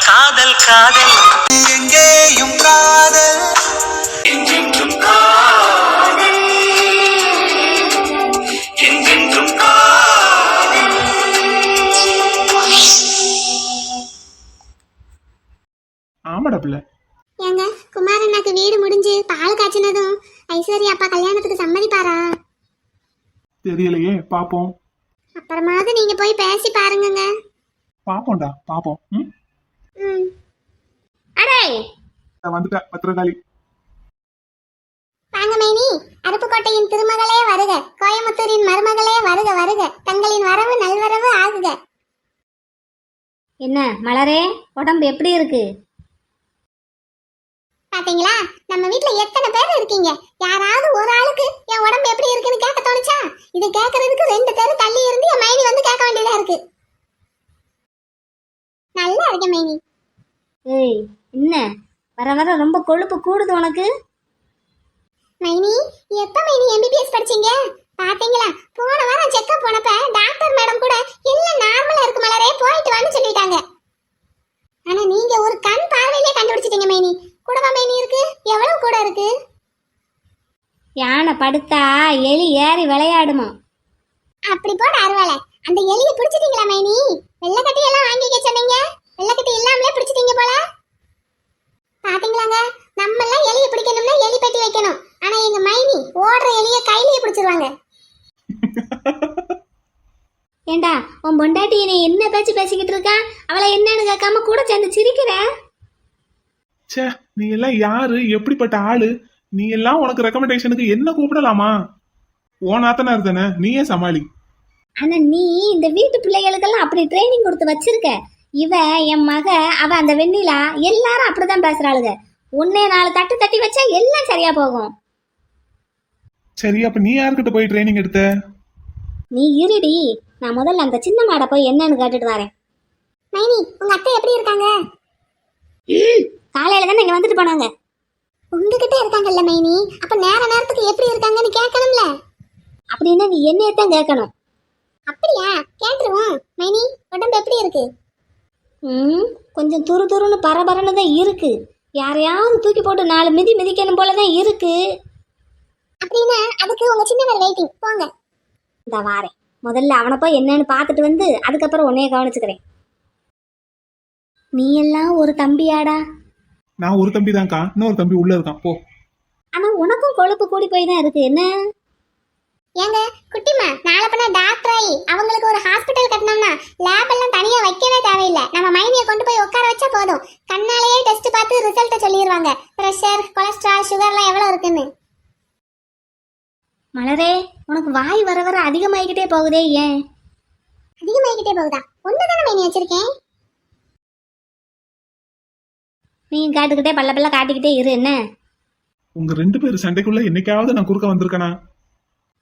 காதல் காதல் எங்கேயும் காதல் என்றென்றும் காதல் என்றென்றும் காதல். ஆமாடா பிள்ளை. ஏங்க குமாரண்ணாக்கு வீடு முடிஞ்சு பால் காய்ச்சினதும் ஐஸ்வர்யா அப்பா கல்யாணத்துக்கு சம்மதிப்பாரா? தெரியலையே, பாப்போம். அப்புறமாவது நீங்க போய் பேசி பாருங்கங்க. பாப்போம்டா, பாப்போம். அடே வந்துட்டா பத்திரகாளி. வாங்க மைனி, அருப்புக்கோட்டையின் திருமகளே வருக, கோயம்புத்தூரின் மருமகளே வருக வருக, தங்களின் வரவு நல்வரவு ஆகுக. என்ன மலரே, உடம்பு எப்படி இருக்கு? பாத்தீங்களா, நம்ம வீட்ல எத்தனை பேர் இருக்கீங்க, யாராவது ஒரு ஆளுக்கு என் உடம்பு எப்படி இருக்குன்னு கேட்க தோணுச்சா? இது கேட்கறதுக்கு 2 தெரு தள்ளி இருந்து என் மைனி வந்து கேட்க வேண்டியதா இருக்கு. நல்லா இருக்க மைனி. ஏய், என்ன வர வர ரொம்ப கொழுப்பு கூடுது உனக்கு. மைனி, எப்ப மைனி எம்பிபிஎஸ் படிச்சீங்க? பாத்தீங்களா, போன வாரம் செக்கப் போனப்ப டாக்டர் மேடம் கூட எல்லாம் நார்மலா இருக்கு மலரே, போயிட்டு வான்னு சொல்லிட்டாங்க. ஆனா நீங்க ஒரு கண் பார்வையிலே கண்டுபிடிச்சிட்டீங்க மைனி. கூடவா மைனி இருக்கு? எவ்வளவு கூட இருக்கு? யானை படுத்தா எலி ஏறி விளையாடுமா. அப்படி போட அருவாளை, அந்த எலியை பிடிச்சிட்டீங்களா மைனி? வெள்ளக்கட்டி எல்லாம் வாங்கிக்க சொன்னீங்க, வெள்ளக்கட்டி இல்லாமலே பிடிச்சிட்டீங்க போல. பாத்தீங்களாங்க, நம்ம எல்லாம் எலியை பிடிக்கணும்னா எலி பெட்டி வைக்கணும். ஆனா எங்க மைனி ஓடுற எலியை கையிலேயே பிடிச்சிருவாங்க. ஏண்டா, உன் பொண்டாட்டி என்னை என்ன பேச்சு பேசிக்கிட்டு இருக்கா? அவளை என்னன்னு கேட்காம கூட சேர்ந்து சிரிக்கிற. சே, நீ எல்லாம் யாரு, எப்படிப்பட்ட ஆளு? நீ எல்லாம் உனக்கு ரெக்கமெண்டேஷனுக்கு என்ன கூப்பிடலாமா? ஓனாத்தனார் தானே, நீயே சமாளி. ஆனா நீ இந்த வீட்டு பிள்ளைகளுக்கெல்லாம் அப்படி ட்ரைனிங் கொடுத்து வச்சிருக்க. இவ என் மக, அவ அந்த வெண்ணிலா, எல்லாரும் அப்படிதான் பேசுறாளுங்க. உன்னே 4 தட்டு தட்டி வச்சா எல்லாம் சரியா போகும். சரி, அப்ப நீ யாருக்கிட்ட போய் ட்ரைனிங் எடுத்த? நீ இருடி, நான் முதல்ல அந்த சின்ன மாடை போய் என்னன்னு கேட்டுட்டு வரேன். மைனி, உங்க அத்தை எப்படி இருக்காங்க? காலையில தானே இங்க வந்துட்டு போனாங்க. உங்ககிட்ட இருக்காங்கல்ல மைனி, அப்ப நேரத்துக்கு எப்படி இருக்காங்கன்னு கேட்கணும்ல. அப்படின்னா நீ என்னையத்தான் கேட்கணும். அப்படியா, கேட்டுருவோம். மைனி, உடம்பு எப்படி இருக்கு? கொஞ்சம் துரு துருன்னு பரபரன்னு தான் இருக்கு. யாரையாவது தூக்கி போட்டு 4 மிதி மிதிக்கணும் போலதான் இருக்கு. அப்படின்னா அதுக்கு உங்க சின்னவர் வெயிட்டிங். போங்க. இந்த வாரேன். முதல்ல அவனை போய் என்னன்னு பார்த்துட்டு வந்து அதுக்கப்புறம் உன்னைய கவனிச்சுக்கிறேன். நீ எல்லாம் ஒரு தம்பியாடா? நான் ஒரு தம்பி தான்க்கா, இன்னொரு தம்பி உள்ள இருக்கான். போ. ஆனா உனக்கும் கொழுப்பு கூடி போய் தான் இருக்கு. என்ன ஏங்க குட்டிமா, நாளை பண்ண டாக்டர் ஆகி அவங்களுக்கு ஒரு ஹாஸ்பிட்டல் கட்டணும்னா லேப் எல்லாம் தனியா வைக்கவே தேவையில்லை. நம்ம மைனியை கொண்டு போய் உட்கார வச்சா போதும், கண்ணாலேயே டெஸ்ட் பார்த்து ரிசல்ட்டை சொல்லிடுவாங்க. பிரஷர், கொலஸ்ட்ரால், சுகர்லாம் எவ்வளவு இருக்குன்னு. மலரே, உனக்கு வாய் வர வர அதிகமாகிக்கிட்டே போகுதே, ஏன்? அதிகமாகிக்கிட்டே போகுதா? ஒண்ணுதானே மைனி வச்சிருக்கேன். நீ காட்டுக்கிட்டே பல்ல பல்ல காட்டிக்கிட்டே இரு. என்ன உங்க 2 பேர் சண்டைக்குள்ள என்னைக்காவது நான் குறுக்க வந்திருக்கனா?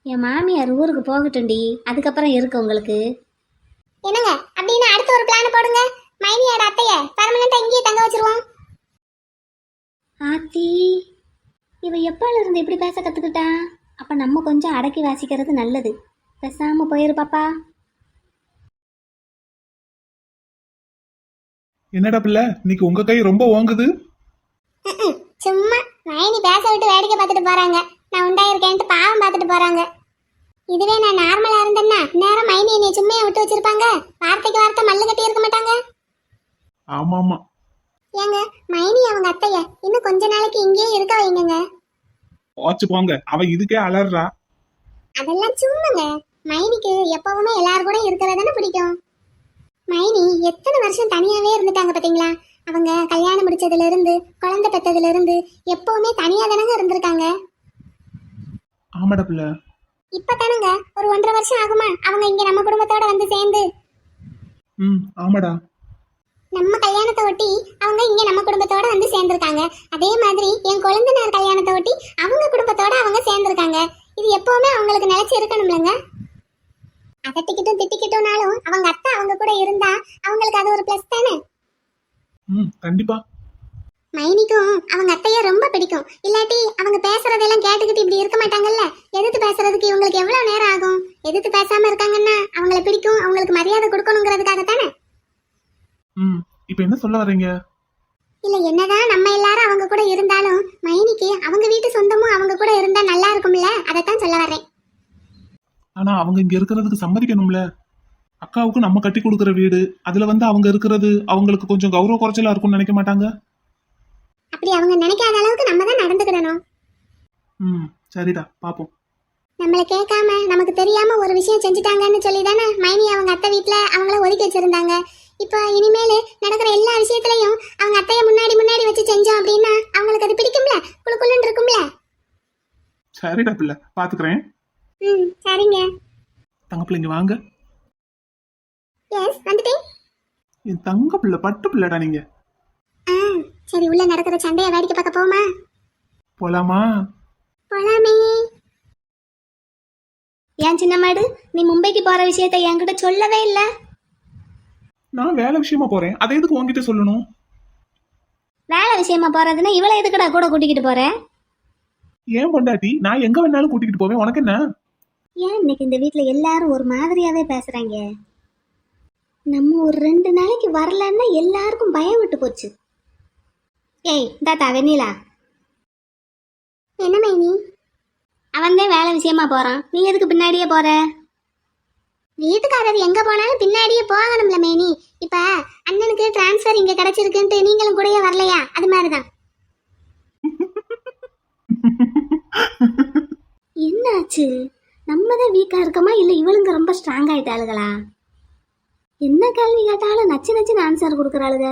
என் மாமியார் ஊருக்கு போகட்டும்டி, அதுக்கப்புறம் இருக்கு உங்களுக்கு. என்னங்க, அப்படின்னு அடுத்து ஒரு பிளான் போடுங்க. மைனியோட அத்தைய பர்மனண்டா இங்கேயே தங்க வச்சிருவோம். ஆத்தி, இவ எப்பால இருந்து இப்படி பேச கத்துக்கிட்டா? அப்ப நம்ம கொஞ்சம் அடக்கி வாசிக்கிறது நல்லது. பேசாம போயிரு பாப்பா. என்னடா பிள்ளை, இன்னைக்கு உங்க கை ரொம்ப ஓங்குது. சும்மா மைனி பேச விட்டு வேடிக்கை பார்த்துட்டு போறாங்க. நான் உண்டாயிருக்கேன்ட்டு பாவம் பார்த்துட்டு போறாங்க. இதுவே நான் நார்மலா இருந்தேன்னா நேரம் மைனி என்னை சும்மையா விட்டு வச்சிருப்பாங்க. வார்த்தைக்கு வார்த்தை மல்லு கட்டி இருக்க மாட்டாங்க. ஆமா ஆமா. ஏங்க, மைனி அவங்க அத்தைய இன்னும் கொஞ்ச நாளைக்கு இங்கேயே இருக்க வைங்க. வாச்சு போங்க, அவ இதுக்கே அலறா. அதெல்லாம் சும்மாங்க. மைனிக்கு எப்பவுமே எல்லாரும் கூட இருக்கிறதானே பிடிக்கும். மைனி எத்தனை வருஷம் தனியாவே இருந்துட்டாங்க பாத்தீங்களா? அவங்க கல்யாணம் முடிச்சதுல இருந்து, குழந்தை பெற்றதுல இருந்து எப்பவுமே தனியா தானங்க இருந்திருக்காங்க. ஆமாடா பிள்ளை. இப்பதானங்க ஒரு 1.5 வருஷம் ஆகுமா அவங்க இங்க நம்ம குடும்பத்தோட வந்து சேர்ந்து. ஆமாடா. நம்ம கல்யாணத்தை ஒட்டி அவங்க இங்க நம்ம குடும்பத்தோட வந்து சேர்ந்திருக்காங்க. அதே மாதிரி என் குழந்தைனார் கல்யாணத்தை ஒட்டி அவங்க குடும்பத்தோட அவங்க சேர்ந்திருக்காங்க. இது எப்பவுமே அவங்களுக்கு நிலைச்சு இருக்கணும்லங்க. அதட்டிக்கிட்டும் திட்டிக்கிட்டோம்னாலும் அவங்க அத்தை அவங்க கூட இருந்தா அவங்களுக்கு அது ஒரு பிளஸ் தானே. கண்டிப்பா. மைனிக்கும் அவங்க அத்தைய ரொம்ப பிடிக்கும். இல்லாட்டி அவங்க பேசுறதெல்லாம் கேட்டுக்கிட்டு இப்படி இருக்க மாட்டாங்கல்ல. எதிர்த்து பேசுறதுக்கு இவங்களுக்கு எவ்வளவு நேரம் ஆகும்? எதிர்த்து பேசாம இருக்காங்கன்னா அவங்கள பிடிக்கும், அவங்களுக்கு மரியாதை கொடுக்கணுங்கிறதுக்காக தானே. இப்ப என்ன சொல்ல வர்றீங்க? இல்ல என்னதான் நம்ம எல்லாரும் அவங்க கூட இருந்தாலும் மைனிக்கு அவங்க வீட்டு சொந்தமும் அவங்க கூட இருந்தா நல்லா இருக்கும்ல, அதைத்தான் சொல்ல வர்றேன். ஆனா அவங்க இங்க இருக்கிறதுக்கு சம்மதிக்கணும்ல. அக்காவுக்கு நம்ம கட்டி கொடுக்கற வீடு, அதுல வந்து அவங்க இருக்கிறது அவங்களுக்கு கொஞ்சம் கௌரவ குறைச்சலா இருக்கும்னு நினைக்க மாட்டாங்க? அப்படி அவங்க நினைக்காத அளவுக்கு நம்ம தான் நடந்துக்கிடணும். சரிடா, பாப்போம். நம்மள கேட்காம நமக்கு தெரியாம ஒரு விஷயம் செஞ்சுட்டாங்கன்னு சொல்லி தானே மைனி அவங்க அத்தை வீட்டுல அவங்கள ஒதுக்கி வச்சிருந்தாங்க. இப்போ இனிமேல் நடக்கிற எல்லா விஷயத்திலையும் அவங்க அத்தைய முன்னாடி முன்னாடி வச்சு செஞ்சோம் அப்படின்னா அவங்களுக்கு அது பிடிக்கும்ல, குளுக்குள்ளுன்னு இருக்கும்ல. சரிடா பிள்ளை, பாத்துக்கிறேன். சரிங்க. தங்க பிள்ளைங்க வாங்க. எஸ், வந்துட்டேன். என் தங்க பிள்ளை, பட்டு பிள்ளைடா நீங்க. சரி, உள்ள நடக்கிற சண்டைய வேடிக்கை பார்க்க போமா? போலாமா? போலாமே. ஏன் சின்ன மாடு, நீ மும்பைக்கு போற விஷயத்த என்கிட்ட சொல்லவே இல்ல. நான் வேலை விஷயமா போறேன், அதை எதுக்கு உன்கிட்ட சொல்லணும்? வேலை விஷயமா போறதுன்னா இவளை எதுக்குடா கூட கூட்டிக்கிட்டு போற? ஏன் பொண்டாட்டி, நான் எங்க வேணாலும் கூட்டிகிட்டு போவேன், உனக்கு என்ன? ஏன் இன்னைக்கு இந்த வீட்ல எல்லாரும் ஒரு மாதிரியாவே பேசுறாங்க? நம்ம ஒரு 2 நாளைக்கு வரலன்னா எல்லாருக்கும் பயம் விட்டு போச்சு. ஏய் தாத்தா வெண்ணிலா, என்ன மைனி? அவன் தான் வேலை விஷயமா போறான், நீ எதுக்கு பின்னாடியே போற? வீட்டுக்காரர் எங்க போனாலும் பின்னாடியே போகணும்ல மேனி. இப்ப அண்ணனுக்கு டிரான்ஸ்ஃபர் இங்க கிடைச்சிருக்குன்ட்டு நீங்களும் கூடயே வரலையா? அது மாதிரிதான். என்னாச்சு? நம்ம தான் வீக்கா இருக்கமா இல்ல இவளுங்க ரொம்ப ஸ்ட்ராங் ஆயிட்டாளுகளா? என்ன கேள்வி கேட்டாலும் நச்சு நச்சுன்னு ஆன்சர் கொடுக்குறாளுங்க.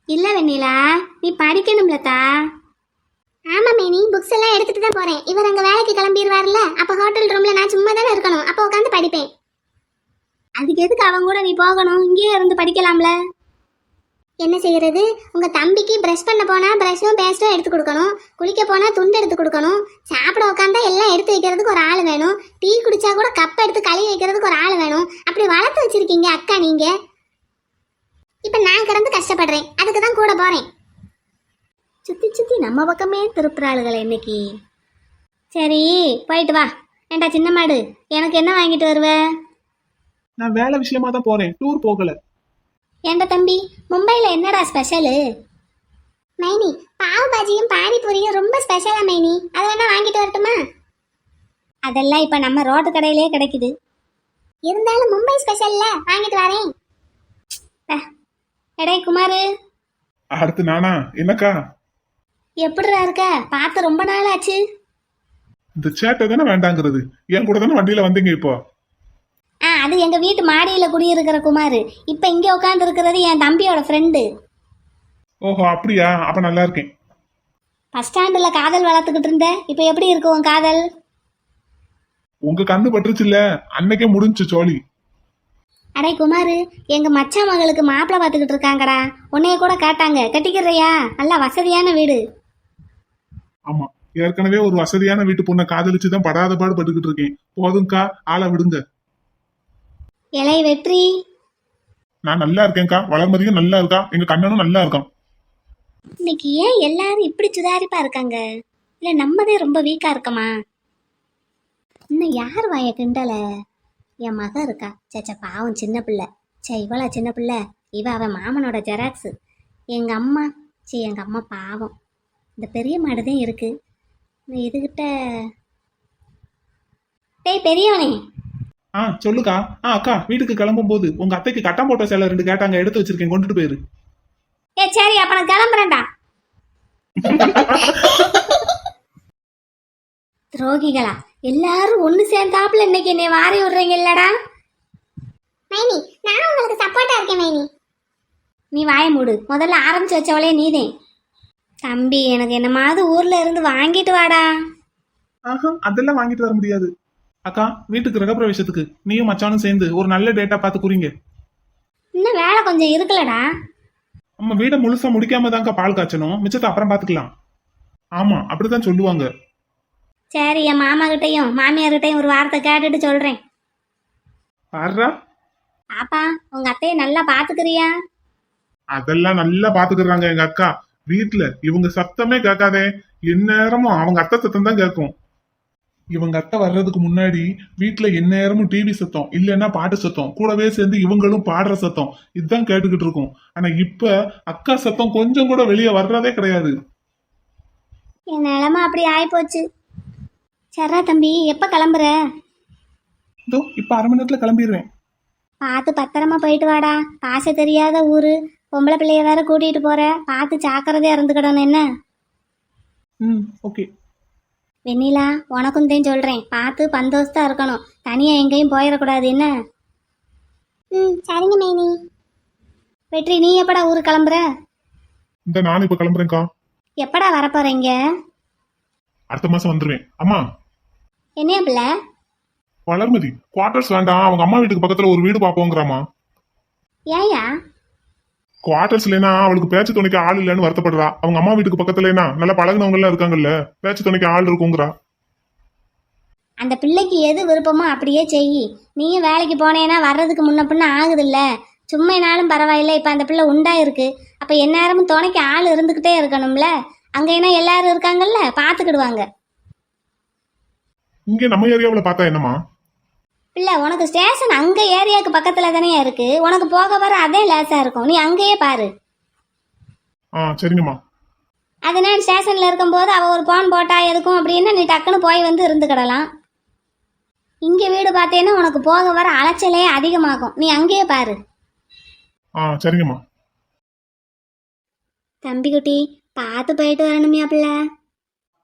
இல்ல வெண்ணிலா, நீ படிக்கணும்லத்தா. ஆமா மேனி, புக்ஸ் எல்லாம் எடுத்துட்டு தான் போறேன். இவர் அங்க வேலைக்கு கிளம்பிடுவார்ல, அப்ப ஹோட்டல் ரூம்ல நான் சும்மா தானே இருக்கணும், அப்ப உட்காந்து படிப்பேன். அதுக்கு எதுக்கு அவங்க கூட நீ போகணும்? இங்கேயே இருந்து படிக்கலாம்ல. என்ன செய்யறது? உங்க தம்பிக்கு பிரஷ் பண்ண போனா பிரஷும் பேஸ்டும் எடுத்து கொடுக்கணும், குளிக்க போனா துண்டு எடுத்து கொடுக்கணும், சாப்பிட உட்காந்தா எல்லாம் எடுத்து வைக்கிறதுக்கு ஒரு ஆள் வேணும், டீ குடிச்சா கூட கப் எடுத்து கழுவி வைக்கிறதுக்கு ஒரு ஆள் வேணும். அப்படி வளர்த்து வச்சிருக்கீங்க அக்கா நீங்க. இப்ப நான் கிடந்து கஷ்டப்படுறேன், அதுக்கு தான் கூட போறேன். சுத்தி சுத்தி நம்ம பக்கமே திருப்புறாளுகளை இன்னைக்கு. சரி போயிட்டு வா. ஏண்டா சின்ன மாடு, எனக்கு என்ன வாங்கிட்டு வருவ? நான் வேலை விஷயமா தான் போறேன், டூர் போகல. ஏண்டா தம்பி, மும்பைல என்னடா ஸ்பெஷலு? மைனி, பாவ் பாஜியும் பானிபூரியும் ரொம்ப ஸ்பெஷலா மைனி, அதை வேணா வாங்கிட்டு வரட்டுமா? அதெல்லாம் இப்ப நம்ம ரோட்டு கடையிலே கிடைக்குது. இருந்தாலும் மும்பை ஸ்பெஷல்ல, வாங்கிட்டு வரேன். எடே குமாரு. அடுத்து நானா? என்னக்கா? எப்படிடா இருக்க? பார்த்து ரொம்ப நாள் ஆச்சு. இந்த சேட்டை தானே வேண்டாங்கிறது, என் கூட தானே வண்டியில வந்தீங்க இப்போ. அது எங்க வீட்டு மாடியில குடியிருக்கிற குமாரு. இப்ப இங்க உட்கார்ந்து இருக்கிறது என் தம்பியோட ஃப்ரெண்டு. ஓஹோ அப்படியா? அப்ப நல்லா இருக்கேன். பஸ் ஸ்டாண்டுல காதல் வளர்த்துக்கிட்டு இருந்த, இப்ப எப்படி இருக்கு உன் காதல்? உங்க கண்ணு பட்டுருச்சு இல்ல, அன்னைக்கே முடிஞ்சு சோழி. அடே குமாரு, எங்க மச்சான் மகளுக்கு மாப்பிள்ளை பார்த்துக்கிட்டு இருக்காங்கடா. உன்னைய கூட கேட்டாங்க, கட்டிக்கிறியா? நல்லா வசதியான வீடு. ஆமா, ஏற்கனவே ஒரு வசதியான வீட்டு பொண்ணை காதலிச்சுதான் படாத பாடு பட்டுக்கிட்டு இருக்கேன். போதும்க்கா, ஆளை விடுங்க. இலை வெற்றி, நான் நல்லா இருக்கேன்க்கா, வளர்மதியும் நல்லா இருக்கா, எங்க கண்ணனும் நல்லா இருக்கான். இன்னைக்கு ஏன் எல்லாரும் இப்படி சுதாரிப்பா இருக்காங்க? இல்ல நம்மதே ரொம்ப வீக்கா இருக்கமா? இன்னும் யார் வாய கிண்டல? என் மக இருக்கா, சேச்சா பாவம் சின்ன பிள்ளை. இவளா சின்ன பிள்ளை? இவ அவன் மாமனோட ஜெராக்ஸ். எங்க அம்மா பாவம். இந்த பெரிய மாடுதான் இருக்கு. இதுகிட்ட டேய் பெரியவனே. சொல்லுக்கா. அக்கா, வீட்டுக்கு கிளம்பும் போது உங்க அத்தைக்கு கட்டம் போட்ட சேலை 2 கேட்டாங்க, எடுத்து வச்சிருக்கேன், கொண்டுட்டு போயிரு. சரி, அப்ப நான் கிளம்புறேன்டா. துரோகிகளா எல்லாரும் ஒண்ணு சேர்ந்தாப்புல இன்னைக்கு என்னை வாரி விடுறீங்க இல்லடா? மைனி, நான் உங்களுக்கு சப்போர்ட்டா இருக்கேன் மைனி. நீ வாய மூடு. முதல்ல ஆரம்பிச்சு வச்சவளே நீதே. தம்பி, எனக்கு என்னமாவது ஊர்ல இருந்து வாங்கிட்டு வாடா. அதெல்லாம் வாங்கிட்டு வர முடியாது. அக்கா, வீட்டுக்கு கிரகப்பிரவேசத்துக்கு நீயும் மச்சானும் சேர்ந்து ஒரு நல்ல டேட்டா பார்த்து குறிங்க. இன்னும் வேலை கொஞ்சம் இருக்குல்லடா. நம்ம வீடை முழுசா முடிக்காம தான்க்கா பால் காய்ச்சணும், மிச்சத்தை அப்புறம் பாத்துக்கலாம். ஆமா, அப்படிதான் சொல்லுவாங்க. சரி, என் மாமா கிட்டையும் மாமியார்கிட்டையும் ஒரு வார்த்தை கேட்டுட்டு சொல்றேன். பாருடா, பாப்பா, உங்க அத்தையை நல்லா பாத்துக்கிறியா? அதெல்லாம் நல்லா பாத்துக்கிறாங்க எங்க அக்கா. வீட்டுல இவங்க சத்தமே கேட்காதே, எந்நேரமும் அவங்க அத்தை சத்தம் தான் கேட்கும். இவங்க அத்தை வர்றதுக்கு முன்னாடி வீட்டுல எந்நேரமும் டிவி சத்தம் இல்லைன்னா பாட்டு சத்தம் கூடவே சேர்ந்து இவங்களும் பாடுற சத்தம் இதுதான் கேட்டுக்கிட்டு இருக்கும். ஆனா இப்ப அக்கா சத்தம் கொஞ்சம் கூட வெளியே வர்றதே கிடையாது. என் நிலமை அப்படி ஆயிப்போச்சு. சரா தம்பி, எப்போ கிளம்புற? இதோ இப்ப 1/2 மணி நேரத்துல கிளம்பிடுவேன். பார்த்து பத்திரமா போயிட்டு வாடா. பாச தெரியாத ஊரு, பொம்பளை பிள்ளைய வேற கூட்டிகிட்டு போற. பார்த்து ஜாக்கிரதையா இருந்துக்கிடணும் என்ன? ஓகே. வெண்ணிலா, உனக்கும் தான் சொல்கிறேன், பார்த்து பந்தோஸ்தா இருக்கணும். தனியாக எங்கேயும் போயிடக்கூடாது என்ன? சரிங்க மைனி. வெற்றி, நீ எப்படா ஊருக்கு கிளம்புற? இந்த நானும் இப்ப கிளம்புறேன்க்கா. எப்படா வரப்போறீங்க? அடுத்த மாசம் வந்துருவேன். அம்மா, என்னையா பிள்ளை? வளர்மதி குவார்டர்ஸ் வேண்டாம், அவங்க அம்மா வீட்டுக்கு பக்கத்துல ஒரு வீடு பாப்போங்கிறாமா. ஏயா? குவார்டர்ஸ் இல்லைன்னா அவளுக்கு பேச்சு துணைக்கு ஆள் இல்லைன்னு வருத்தப்படுறா. அவங்க அம்மா வீட்டுக்கு பக்கத்துலனா நல்லா பழகினவங்க எல்லாம் இருக்காங்கல்ல, பேச்சு துணைக்கு ஆள் இருக்குங்கிறா. அந்த பிள்ளைக்கு எது விருப்பமோ அப்படியே செய். நீயும் வேலைக்கு போனேன்னா வர்றதுக்கு முன்ன பின்ன ஆகுதுல்ல. சும்மைனாலும் பரவாயில்ல. இப்போ அந்த பிள்ளை உண்டா இருக்கு. அப்போ எந்நேரமும் துணைக்கு ஆள் இருந்துக்கிட்டே இருக்கணும்ல. அங்கே என்ன எல்லாரும் இருக்காங்கல்ல, பார்த்துக்கிடுவாங்க. இங்க நம்ம ஏரியாவில் பார்த்தா என்னமா பிள்ளை, உனக்கு ஸ்டேஷன் அங்கே ஏரியாவுக்கு பக்கத்தில் தானே இருக்கு. உனக்கு போக வர அதே லேசாக இருக்கும். நீ அங்கேயே பாரு. சரிங்கம்மா. அதனால ஸ்டேஷனில் இருக்கும்போது அவள் ஒரு போன் போட்டா எதுக்கும் அப்படின்னு நீ டக்குன்னு போய் வந்து இருந்துக்கிடலாம். இங்கே வீடு பார்த்தேன்னா உனக்கு போக வர அலைச்சலே அதிகமாகும். நீ அங்கேயே பாரு. சரிங்கம்மா. தம்பி குட்டி, பார்த்து போயிட்டு வரணுமியா பிள்ளை.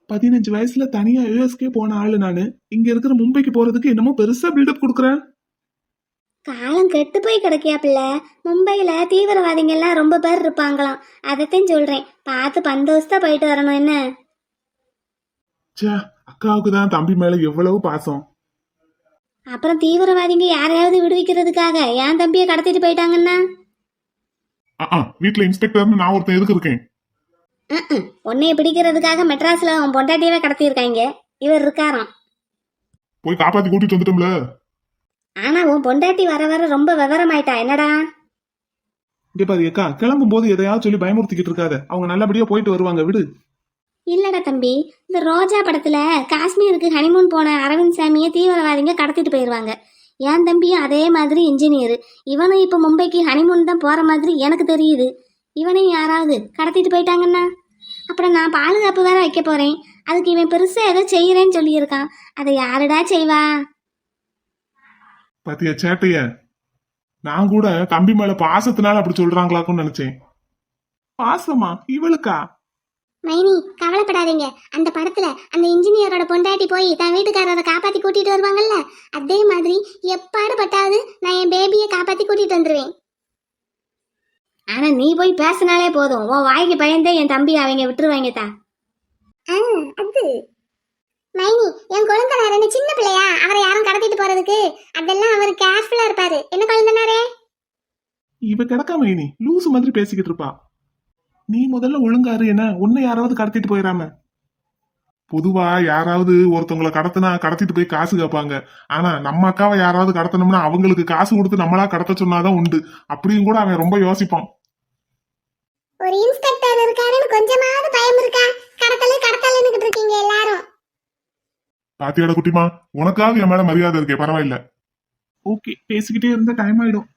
15 வயசுல தனியா யூஎஸ்கே போன ஆளு நானு. இங்க இருக்கிற மும்பைக்கு போறதுக்கு என்னமோ பெருசா பில்டப் கொடுக்குறேன். காலம் கெட்டு போய் கிடக்கியா பிள்ளை. மும்பையில் தீவிரவாதிங்க எல்லாம் ரொம்ப பேர் இருப்பாங்களாம். அதைத்தான் சொல்கிறேன், பார்த்து பந்தோஸ்தா போயிட்டு வரணும் என்ன? அக்காவுக்கு தான் தம்பி மேல எவ்வளவு பாசம். அப்புறம் தீவிரவாதிங்க யாரையாவது விடுவிக்கிறதுக்காக என் தம்பியை கடத்திட்டு போயிட்டாங்கன்னா? வீட்டுல இன்ஸ்பெக்டர் நான் ஒருத்தன் எதுக்கு இருக்கேன்? உன்னைய பிடிக்கிறதுக்காக மெட்ராஸ்ல அவன் பொண்டாட்டியவே கடத்தியிருக்காங்க. இவர் இருக்காராம். போய் காப்பாத்தி கூட்டிட்டு வந்துட்டோம்ல. ஆனா உன் பொண்டாட்டி வர வர ரொம்ப விவரமாயிட்டா என்னடா? இங்க பாரு அக்கா, கிளம்பும் போது எதையாவது சொல்லி பயமுறுத்திக்கிட்டு இருக்காத. அவங்க நல்லபடியா போயிட்டு வருவாங்க, விடு. இல்லடா தம்பி, இந்த ரோஜா படத்துல காஷ்மீருக்கு ஹனிமூன் போன அரவிந்த் சாமியை தீவிரவாதிங்க கடத்திட்டு போயிடுவாங்க. என் தம்பியும் அதே மாதிரி இன்ஜினியர். இவனும் இப்ப மும்பைக்கு ஹனிமூன் தான் போற மாதிரி எனக்கு தெரியுது. இவனையும் யாராவது கடத்திட்டு போயிட்டாங்கன்னா அப்புறம் நான் பாதுகாப்பு வேற வைக்க போறேன். அதுக்கு இவன் பெருசா ஏதோ செய்யறேன்னு சொல்லியிருக்கான். அதை யாருடா செய்வா? பாத்தியா சேட்டைய? நான் கூட தம்பி மேல பாசத்தினால அப்படி சொல்றாங்களாக்குன்னு நினைச்சேன். பாசமா இவளுக்கா? மைனி, கவலைப்படாதீங்க. அந்த படத்துல அந்த இன்ஜினியரோட பொண்டாட்டி போய் தன் வீட்டுக்காரரை காப்பாத்தி கூட்டிட்டு வருவாங்கல்ல, அதே மாதிரி எப்பாடு பட்டாவது நான் என் பேபியை காப்பாத்தி கூட்டிட்டு வந்துருவேன். ஆனா நீ போய் பேசினாலே போதும், உன் வாய்க்கு பயந்தே என் தம்பி அவங்க விட்டுருவாங்க தா. அது மைனி, என் குழந்தைனார் என்ன சின்ன பிள்ளையா? அவரை யாரும் கடத்திட்டு போறதுக்கு? அதெல்லாம் அவர் கேர்ஃபுல்லா இருப்பாரு. என்ன குழந்தைனாரே? இவ கிடக்காம இனி லூசு மாதிரி பேசிக்கிட்டு இருப்பா. நீ முதல்ல ஒழுங்காரு, என்ன உன்னை யாராவது கடத்திட்டு போயிடாம. பொதுவா யாராவது ஒருத்தவங்களை கடத்திட்டு போய் காசு கேட்பாங்க. ஆனா நம்ம அக்காவை யாராவது கடத்தணும்னா அவங்களுக்கு காசு கொடுத்து நம்மளா கடத்த சொன்னாதான் உண்டு. அப்படியும் கூட அவன் ரொம்ப யோசிப்பான். ஒரு இன்ஸ்பெக்டர் இருக்காருன்னு கொஞ்சமாவது பயம் இருக்கா? கடத்தலுன்னு இருக்கீங்க எல்லாரும். பாத்தியோட குட்டிமா, உனக்காவது என் மேல மரியாதை இருக்கே, பரவாயில்ல. ஓகே, பேசிக்கிட்டே இருந்தா டைம் ஆயிடும்.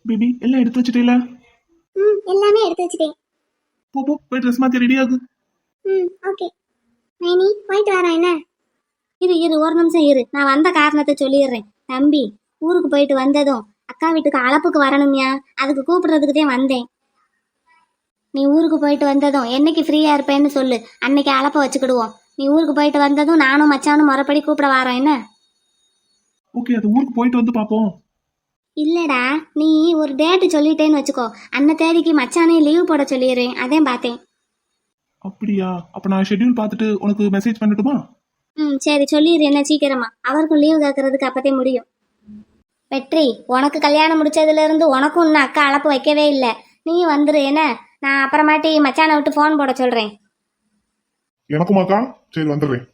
பேபி எல்லாம் எடுத்து வச்சுட்டீல? எல்லாமே எடுத்து வச்சுட்டேன். போ போய் ட்ரெஸ் மாத்தி ரெடி ஆகு. ஓகே மைனி, போயிட்டு வரேன் என்ன? இரு ஒரு நிமிஷம் இரு, நான் வந்த காரணத்தை சொல்லிடுறேன். தம்பி ஊருக்கு போயிட்டு வந்ததும் அக்கா வீட்டுக்கு அளப்புக்கு வரணும்யா, அதுக்கு கூப்பிடுறதுக்கு தான் வந்தேன். நீ ஊருக்கு போயிட்டு வந்ததும் என்னைக்கு ஃப்ரீயா இருப்பேன்னு சொல்லு, அன்னைக்கு அளப்ப வச்சுக்கிடுவோம். நீ ஊருக்கு போயிட்டு வந்ததும் நானும் மச்சானும் முறைப்படி கூப்பிட வரோம் என்ன? ஓகே, அது ஊருக்கு போயிட்டு வந்து பாப்போம். இல்லடா, நீ ஒரு டேட்டு சொல்லிட்டேன்னு வச்சுக்கோ, அன்ன தேதிக்கு மச்சானே லீவ் போட சொல்லிடுறேன். அதே பார்த்தேன். அப்படியா? அப்ப நான் ஷெட்யூல் பார்த்துட்டு உனக்கு மெசேஜ் பண்ணட்டுமா? சரி சொல்லிடு என்ன சீக்கிரமா. அவருக்கும் லீவ் கேட்கறதுக்கு அப்பதே முடியும். வெற்றி, உனக்கு கல்யாணம் முடிச்சதுல இருந்து உனக்கும் இன்னும் அக்கா அளப்பு வைக்கவே இல்லை. நீ வந்துரு என்ன? நான் அப்புறமாட்டி மச்சானை விட்டு ஃபோன் போட சொல்றேன். எனக்குமாக்கா? சரி வந்துடுறேன்.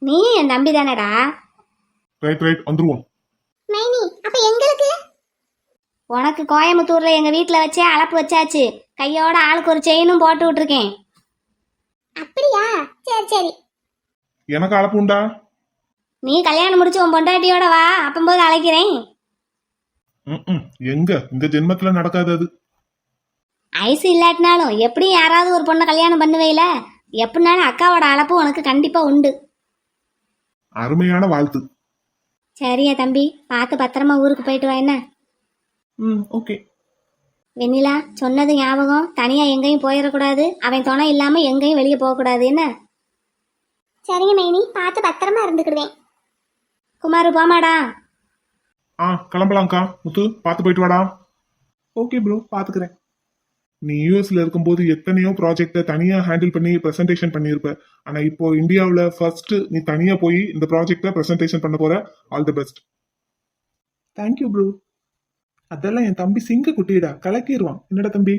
நீ என் தம்பி தானடா. ரைட் வந்துருவோம். மைனி, அப்ப எங்களுக்கு? உனக்கு கோயம்புத்தூர்ல எங்க வீட்டுல வச்சே அளப்பு வச்சாச்சு. கையோட ஆளுக்கு ஒரு செயினும் போட்டு விட்டுருக்கேன். அப்படியா? சரி. எனக்கு அளப்பு உண்டா? நீ கல்யாணம் முடிச்சு உன் பொண்டாட்டியோட வா, அப்பம்போது அழைக்கிறேன். எங்க இந்த ஜென்மத்துல நடக்காது அது. ஐசு இல்லாட்டினாலும் எப்படி யாராவது ஒரு பொண்ணை கல்யாணம் பண்ணுவேல, எப்படினாலும் அக்காவோட அழைப்பு உனக்கு கண்டிப்பா உண்டு. அருமையான வாழ்த்து. சரியா தம்பி, பார்த்து பத்திரமா ஊருக்கு போயிட்டு வா என்ன. ஓகே. வெண்ணிலா சொன்னது ஞாபகம், தனியா எங்கேயும் போயிடக்கூடாது, அவன் துணை இல்லாம எங்கேயும் வெளியே போகக்கூடாது என்ன. சரிங்க மைனி, பார்த்து பத்திரமா இருந்துக்கிடுவேன். குமாரு போமாடா. கிளம்பலாம்க்கா. முத்து பார்த்து போயிட்டு வாடா. ஓகே ப்ரோ, பாத்துக்கிறேன். நீ யூஎஸ்ல இருக்கும்போது எத்தனையோ ப்ராஜெக்ட தனியா ஹேண்டில் பண்ணி பிரசன்டேஷன் பண்ணியிருப்ப. ஆனா இப்போ இந்தியாவுல ஃபர்ஸ்ட் நீ தனியா போய் இந்த ப்ராஜெக்ட பிரசன்டேஷன் பண்ண போற. All the best. Thank you bro. அதெல்லாம் என் தம்பி சிங்க குட்டிடா, கலக்கிடுவான். என்னடா தம்பி,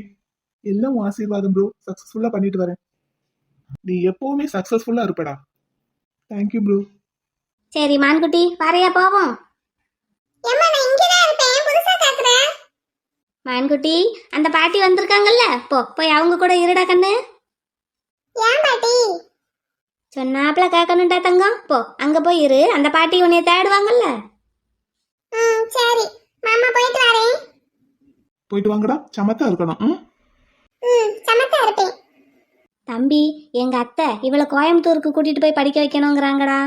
எல்லாம் உன் ஆசீர்வாதம் ப்ரோ. சக்சஸ்ஃபுல்லா பண்ணிட்டு வரேன். நீ எப்பவுமே சக்சஸ்ஃபுல்லா இருப்படா. Thank you bro. சரி மான்குட்டி, வரையா போவோம். ஏம்மா நான் இங்க தான் இருப்பேன், புதுசா கேக்குறேன். மான்குட்டி, அந்த பாட்டி வந்திருக்காங்கல்ல, போய் அவங்க கூட இருடா கண்ணு. ஏன் பாட்டி? சொன்னாப்ல கேட்கணும்டா தங்கம், அங்க போய் இரு, அந்த பாட்டி உன்னைய தேடுவாங்கல்ல. சரி மாமா, போயிட்டு வரேன். போயிட்டு வாங்கடா, சமத்தா இருக்கணும். சமத்தா இருப்பேன். தம்பி, எங்க அத்தை இவளை கோயம்புத்தூருக்கு கூட்டிட்டு போய் படிக்க வைக்கணுங்கிறாங்கடா.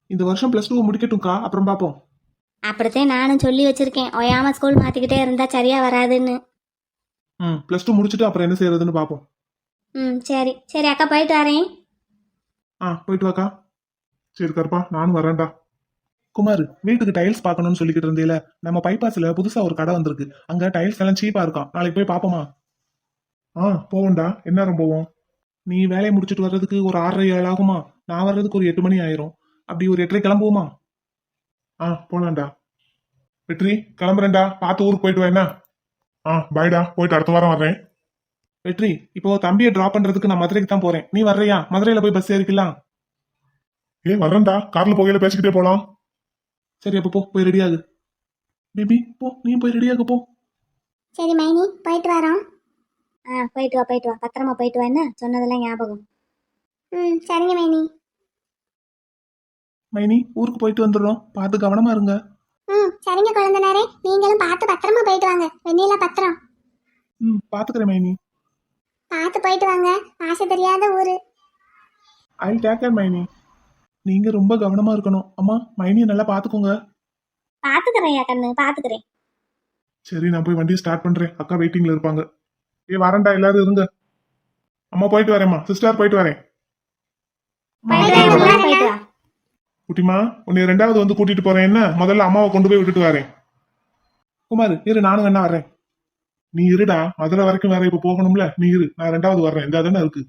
இந்த வருஷம் +2 முடிக்கட்டும்க்கா, அப்புறம் பாப்போம். அப்படித்தான் நானும் சொல்லி வச்சிருக்கேன், ஓயாம ஸ்கூல் மாத்திக்கிட்டே இருந்தா சரியா வராதுன்னு. +2 முடிச்சுட்டு அப்புறம் என்ன செய்யறதுன்னு பாப்போம். சரி சரி அக்கா, போயிட்டு வரேன். போயிட்டு வாக்கா. சரி கருப்பா, நானும் வரேன்டா. குமார், வீட்டுக்கு டைல்ஸ் பார்க்கணும்னு சொல்லிக்கிட்டு இருந்தேல, நம்ம பைபாஸ்ல புதுசா ஒரு கடை வந்திருக்கு. அங்க டைல்ஸ் எல்லாம் சீப்பா இருக்கான். நாளைக்கு போய் பாப்போமா? போவோம்டா. எந்நேரம் போவோம்? நீ வேலையை முடிச்சுட்டு வர்றதுக்கு ஒரு 6:30 ஆகுமா? நான் வர்றதுக்கு ஒரு 8 மணி ஆயிரும். அப்படி ஒரு 8:30 கிளம்புவோமா? போலாம்டா. வெற்றி, கிளம்புறேன்டா. பார்த்து ஊருக்கு போயிட்டு வா என்ன. பாய்டா, போயிட்டு அடுத்த வாரம் வர்றேன். வெற்றி, இப்போ தம்பியை டிராப் பண்றதுக்கு நான் மதுரைக்கு தான் போறேன். நீ வர்றியா? மதுரையில போய் பஸ் ஏறிக்கலாம். வர்றேன்டா, கார்ல போகையில பேசிக்கிட்டே போலாம். சரி, அப்போ போய் ரெடியாகு. பேபி போ, நீ போய் ரெடியாகு போ. சரி மைனி, போயிட்டு வரோம். போயிட்டு வா, பத்திரமா போயிட்டு வா என்ன, சொன்னதெல்லாம் ஞாபகம். சரிங்க மைனி. மைனி, ஊருக்கு போயிட்டு வந்துடுறோம். பார்த்து கவனமா இருங்க. சரிங்க குழந்தைனாரே, நீங்களும் பார்த்து பத்திரமா போயிட்டு வாங்க. வெண்ணிலா பத்திரம். பாத்துக்கிறேன் மைனி. பார்த்து போயிட்டு வாங்க, ஆசை தெரியாத ஊரு. ஐ டேக் கேர் மைனி. நீங்க ரொம்ப கவனமா இருக்கணும். அம்மா, மைனியை நல்லா பாத்துக்கோங்க. பாத்துக்கிறேன் கண்ணு, பாத்துக்கிறேன். சரி, நான் போய் வண்டியை ஸ்டார்ட் பண்றேன். அக்கா வெயிட்டிங்ல இருப்பாங்க. வரேன்டா, எல்லாரும் இருங்க. அம்மா போயிட்டு வரேம்மா. சிஸ்டர் போயிட்டு வரேன். போயிட்டு வா. குட்டிமா, உன்னை 2வது வந்து கூட்டிட்டு போறேன் என்ன. முதல்ல அம்மாவை கொண்டு போய் விட்டுட்டு வரேன். குமார் இரு, நானும் வேணா வர்றேன். நீ இருடா, மதுரை வரைக்கும் வேற இப்ப போகணும்ல. நீ இரு, நான் 2வது வர்றேன். இந்த தானே இருக்கு.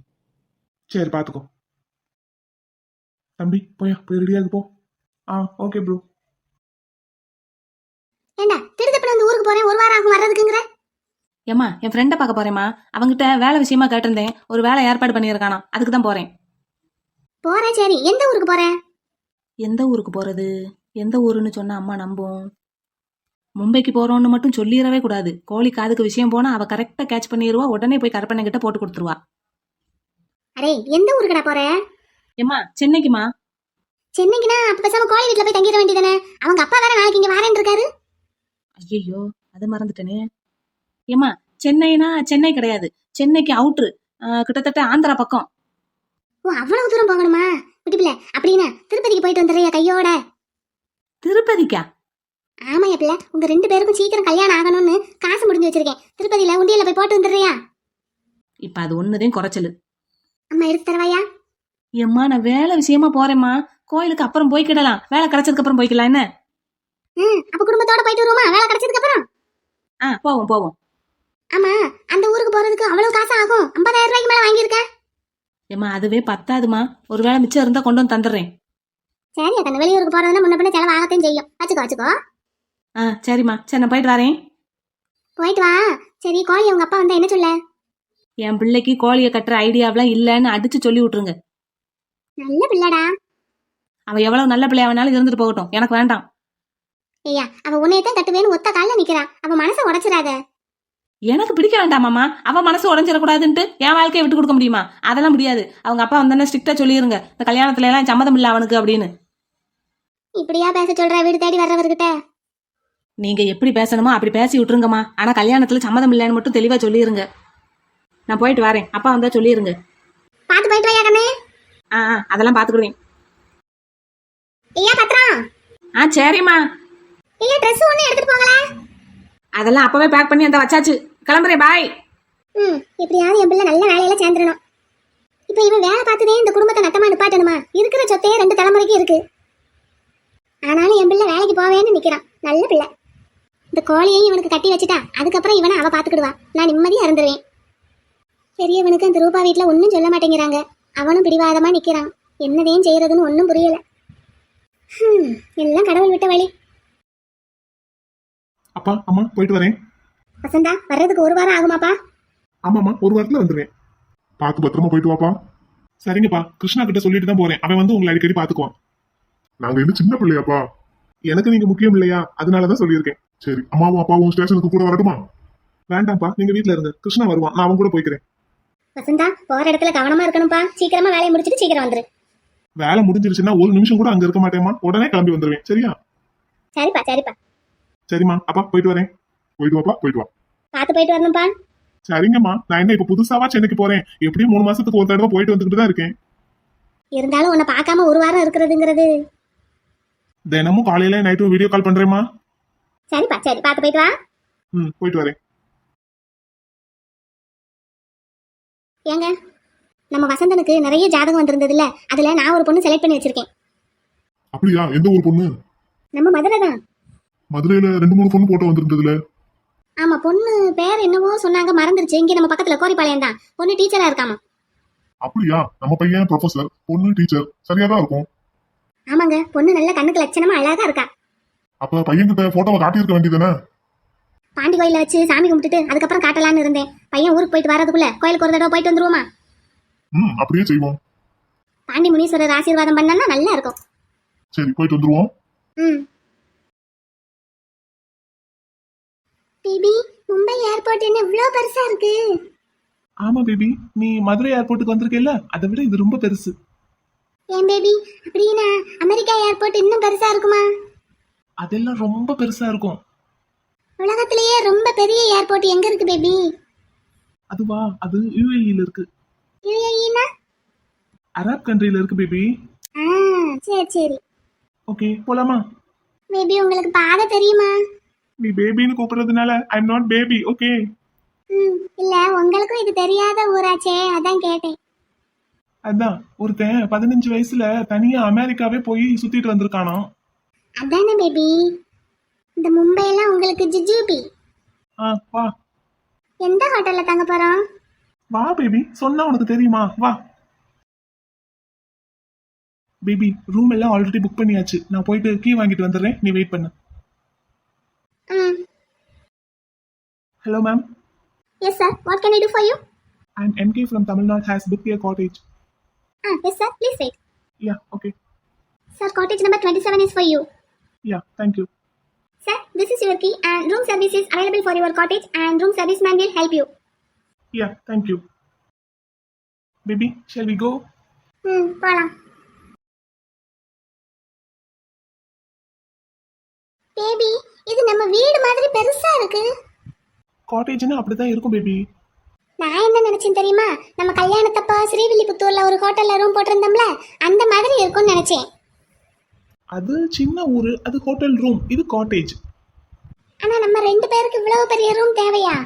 சரி, பாத்துக்கோ. தம்பி போய் ரெடியாக போ. Okay bro. ஏண்டா திருத்தப்பட வந்து ஊருக்கு போறேன், ஒரு வாரம் ஆகும் வர்றதுக்குங்கிற. ஏம்மா, என் ஃப்ரெண்டை பார்க்க போறேம்மா. அவங்கிட்ட வேலை விஷயமா கேட்டிருந்தேன். ஒரு வேலை ஏற்பாடு பண்ணியிருக்கானா, அதுக்கு தான் போறேன். போறேன். சரி, எந்த ஊருக்கு போறேன்? எந்த ஊருக்கு போறது? எந்த ஊருன்னு சொன்னா அம்மா நம்பும். மும்பைக்கு போறோம்னு மட்டும் சொல்லிடவே கூடாது. கோழி காதுக்கு விஷயம் போனா அவ கரெக்டா கேட்ச் பண்ணிடுவா. உடனே போய் கற்பனை கிட்ட போட்டு கொடுத்துருவா. அரே, எந்த ஊருக்குடா போற? ஏம்மா, சென்னைக்குமா. சென்னைக்குனா அப்ப பேசாம கோழி வீட்டுல போய் தங்கிட வேண்டியதானே? அவங்க அப்பா வேற நாளைக்கு இங்க வரேன் இருக்காரு. ஐயோ, அது மறந்துட்டேனே. ஏம்மா, சென்னைனா சென்னை கிடையாது, சென்னைக்கு அவுட்ரு, கிட்டத்தட்ட ஆந்திரா பக்கம். ஓ, அவ்வளவு தூரம் போகணுமா? பிடிப்பில அப்படின்னா திருப்பதிக்கு போயிட்டு வந்துடுறியா கையோட? திருப்பதிக்கா? ஆமா பிள்ளை, உங்க 2 பேருக்கும் சீக்கிரம் கல்யாணம் ஆகணும்னு காசு முடிஞ்சு வச்சிருக்கேன். திருப்பதியில உண்டியல போய் போட்டு வந்துடுறியா? இப்ப அது ஒண்ணுதான் குறைச்சலு. அம்மா எடுத்து தரவாயா? ஏம்மா, நான் வேலை விஷயமா போறேம்மா. கோயிலுக்கு அப்புறம் போய்க்கிடலாம், வேலை கிடைச்சதுக்கு அப்புறம் போய்க்கலாம் என்ன. அப்ப குடும்பத்தோட போயிட்டு வருவோமா வேலை கிடைச்சதுக்கு அப்புறம்? போவோம். ஆமா, அந்த ஊருக்கு போறதுக்கு அவ்வளவு காசு ஆகும்? 50,000 ரூபாய்க்கு மேல வாங்கியிருக்க. ஏம்மா, அதுவே பத்தாதுமா. ஒரு வேலை மிச்சம் இருந்தா கொண்டு வந்து தந்துடுறேன். சரி அக்கா, வெளியூருக்கு போறதுன்னா முன்ன பின்ன செலவாகத்தையும் செய்யும். வச்சுக்கோ. சரிம்மா, சரி நான் போயிட்டு வரேன். போயிட்டு வா. சரி, கோழி உங்க அப்பா வந்தா என்ன சொல்ல? என் பிள்ளைக்கு கோழியை கட்டுற ஐடியாவெல்லாம் இல்லைன்னு அடிச்சு சொல்லி விட்டுருங்க. நல்ல பிள்ளடா. அவ எவ்வளவு நல்ல பிள்ளையா வேணாலும் இருந்துட்டு போகட்டும், எனக்கு வேண்டாம். ஐயா, அவ உன்னையத்தான் கட்டுவேன்னு ஒத்த கால்ல நிக்கிறா. அவ மனசை உடைச்சிடாத. எனக்கு பிடிக்க வேண்டாமாமா. அவ மனசு உடஞ்சிடக்கூடாதுன்ட்டு என் வாழ்க்கையை விட்டு கொடுக்க முடியுமா? அதெல்லாம் முடியாது. அவங்க அப்பா வந்தானே ஸ்ட்ரிக்டா சொல்லிருங்க, இந்த கல்யாணத்துல எல்லாம் சம்மதம் இல்ல அவனுக்கு அப்படின்னு. இப்படியா பேச சொல்ற வீடு தேடி வர்றவர்கிட்ட? நீங்க எப்படி பேசணுமோ அப்படி பேசி விட்டுருங்கம்மா. ஆனா கல்யாணத்துல சம்மதம் இல்லைன்னு மட்டும் தெளிவா சொல்லிருங்க. நான் போயிட்டு வரேன். அப்பா வந்தா சொல்லிருங்க. பாத்து போயிட்டு வாயா கண்ணே. அதெல்லாம் பாத்துக்கிடுவேன். ஐயா பத்திரம். சரிம்மா. ஐயா ட்ரெஸ் ஒண்ணு எடுத்துட்டு போங்களே. அதெல்லாம் அப்பவே பேக் பண்ணி அந்த வச்சாச்சு. கிளம்புறேன். பாய். எப்படியாவது என் பிள்ளை நல்ல வேலையில சேர்ந்துடணும். இப்ப இவன் வேலை பார்த்ததே இந்த குடும்பத்தை நட்டமா நிப்பாட்டணுமா? இருக்கிற சொத்தையே 2 தலைமுறைக்கு இருக்கு. ஆனாலும் என் பிள்ளை வேலைக்கு போவேன்னு நிக்கிறான். நல்ல பிள்ளை. இந்த கோழியையும் இவனுக்கு கட்டி வச்சுட்டா அதுக்கப்புறம் இவனை அவ பாத்துக்கிடுவா. நான் நிம்மதியா இருந்துருவேன். பெரியவனுக்கு அந்த ரூபா வீட்டுல ஒன்னும் சொல்ல மாட்டேங்கிறாங்க. அவனும் பிடிவாதமா நிக்கிறான். என்னதையும் செய்யறதுன்னு ஒன்னும் புரியல. எல்லாம் கடவுள் விட்ட வழி. அப்பா அம்மா போயிட்டு வரேன். வசந்தா வர்றதுக்கு 1 வாரம் ஆகுமாப்பா? ஆமாம்மா, 1 வாரத்துல வந்துருவேன். பார்த்து பத்திரமா போயிட்டு வாப்பா. சரிங்கப்பா, கிருஷ்ணா கிட்ட சொல்லிட்டு தான் போறேன். அவன் வந்து உங்களை அடிக்கடி பாத்துக்குவான். நாங்க இன்னும் சின்ன பிள்ளையாப்பா. எனக்கு நீங்க முக்கியம் இல்லையா? அதனாலதான் சொல்லியிருக்கேன். சரி, அம்மாவும் அப்பாவும் ஸ்டேஷனுக்கு கூட வரட்டுமா? வேண்டாம்ப்பா, நீங்க வீட்டுல இருங்க. கிருஷ்ணா வருவான், நான் அவன் கூட போய்க்கிறேன். வசந்தா போற இடத்துல கவனமா இருக்கணும்ப்பா. சீக்கிரமா வேலையை முடிச்சிட்டு சீக்கிரம் வந்துரு. வேலை முடிஞ்சிருச்சுன்னா 1 நிமிஷம் கூட அங்க இருக்க மாட்டேமா. உடனே கிளம்பி வந்துருவேன். சரியா? சரிப்பா சரிப்பா. சரிம்மா, அப்பா போயிட்டு வரேன். போயிட்டு வாப்பா, போயிட்டு வா. பாத்து போயிட்டு வரணும்ப்பா. சரிங்கம்மா, நான் என்ன இப்ப புதுசாவா சென்னைக்கு போறேன்? எப்படியும் 3 மாசத்துக்கு ஒரு தடவை போயிட்டு வந்துகிட்டு தான் இருக்கேன். இருந்தாலும் உன்னை பார்க்காம 1 வாரம் இருக்கிறதுங்கிறது. தினமும் காலையில நைட்டும் வீடியோ கால் பண்றேம்மா. சரிப்பா சரி, பாத்து போயிட்டு வா. போயிட்டு வரேன். ஏங்க, நம்ம வசந்தனுக்கு நிறைய ஜாதகம் வந்திருந்ததுல, அதுல நான் ஒரு பொண்ணு செலக்ட் பண்ணி வச்சிருக்கேன். அப்படியா? எந்த ஒரு பொண்ணு? நம்ம மதுரை தான். மதுரையில 2-3 பொண்ணு போட்டோ வந்திருந்ததுல. ஆமா, பொண்ணு பேர் என்னவோ சொன்னாங்க, மறந்துருச்சு. இங்க நம்ம பக்கத்துல கோரிப்பாளையம் தான். பொண்ணு டீச்சரா இருக்காமா. அப்படியா? நம்ம பையன் ப்ரொஃபசர், பொண்ணு டீச்சர். சரியா தான் இருக்கும். ஆமாங்க, பொண்ணு நல்ல கண்ணுக்கு லட்சணமா அழகா இருக்கா. அப்ப பையன் கிட்ட போட்டோவை காட்டியிருக்க வேண்டியதானே? பாண்டி கோயில வச்சு சாமி கும்பிட்டுட்டு அதுக்கப்புறம் காட்டலான்னு இருந்தேன். பையன் ஊருக்கு போயிட்டு வரதுக்குள்ள கோயிலுக்கு ஒரு தடவை போயிட்டு வந்துருவோமா? அப்படியே செய்வோம். பாண்டி முனீஸ்வரர் ஆசீர்வாதம் பண்ணா நல்லா இருக்கும். சரி, போயிட்டு வந்துருவோம். பேபி, மும்பை ஏர்போர்ட் என்ன இவ்ளோ பெருசா இருக்கு? ஆமா பேபி, நீ மதுரை ஏர்போர்ட்டுக்கு வந்திருக்கேல்ல, அதை விட இது ரொம்ப பெருசு. ஏன் பேபி, அப்படின்னா அமெரிக்கா ஏர்போர்ட் இன்னும் பெருசா இருக்குமா? அதெல்லாம் ரொம்ப பெருசா இருக்கும். உலகத்திலேயே ரொம்ப பெரிய ஏர்போர்ட் எங்க இருக்கு பேபி? அதுவா? அது யுஏஇல இருக்கு. யுஏஇனா? அரப் கண்ட்ரில இருக்கு பேபி. சரி சரி. ஓகே, போலாமா? பேபி, உங்களுக்கு பாதை தெரியுமா? நீ பேபின்னு கூப்பிடுறதுனால I am not baby. Okay. இல்ல, உங்களுக்கும் இது தெரியாத ஊராச்சே, அதான் கேட்டேன். அதான், ஒருத்தன் 15 வயசுல தனியா அமெரிக்காவே போய் சுத்திட்டு வந்திருக்கானோ. அதானே பேபி. இந்த மும்பைலாம் உங்களுக்கு ஜிஜிபி. வா. எந்த ஹோட்டல்ல தங்க போறோம்? வா பேபி, சொன்னா உனக்கு தெரியுமா? வா பேபி, ரூம் எல்லாம் ஆல்ரெடி புக் பண்ணியாச்சு. நான் போயிட்டு கீ வாங்கிட்டு வந்துடுறேன், நீ வெயிட் பண்ணு. Hello ma'am. Yes sir, what can I do for you? I'm MK from Tamil Nadu has booked a cottage. Yes sir, please wait. Yeah, okay. Sir, cottage number 27 is for you. Yeah, thank you. Sir, this is your key and room service is available for your cottage and room service man will help you. Yeah, thank you. Baby, shall we go? போலாம். Baby, இது நம்ம வீடு மாதிரி பெருசா இருக்கு. காட்டேஜ்னா அப்படிதான் இருக்கும் baby. நான் என்ன நினைச்சேன் தெரியுமா? நம்ம கல்யாணத்தப்ப ஸ்ரீவில்லிபுத்தூர்ல ஒரு ஹோட்டல்ல ரூம் போட்டிருந்தோம்ல, அந்த மாதிரி இருக்கும்னு நினைச்சேன். அது சின்ன ஊரு, அது ஹோட்டல் ரூம், இது காட்டேஜ். ஆனா நம்ம 2 பேருக்கு இவ்வளவு பெரிய ரூம் தேவையா?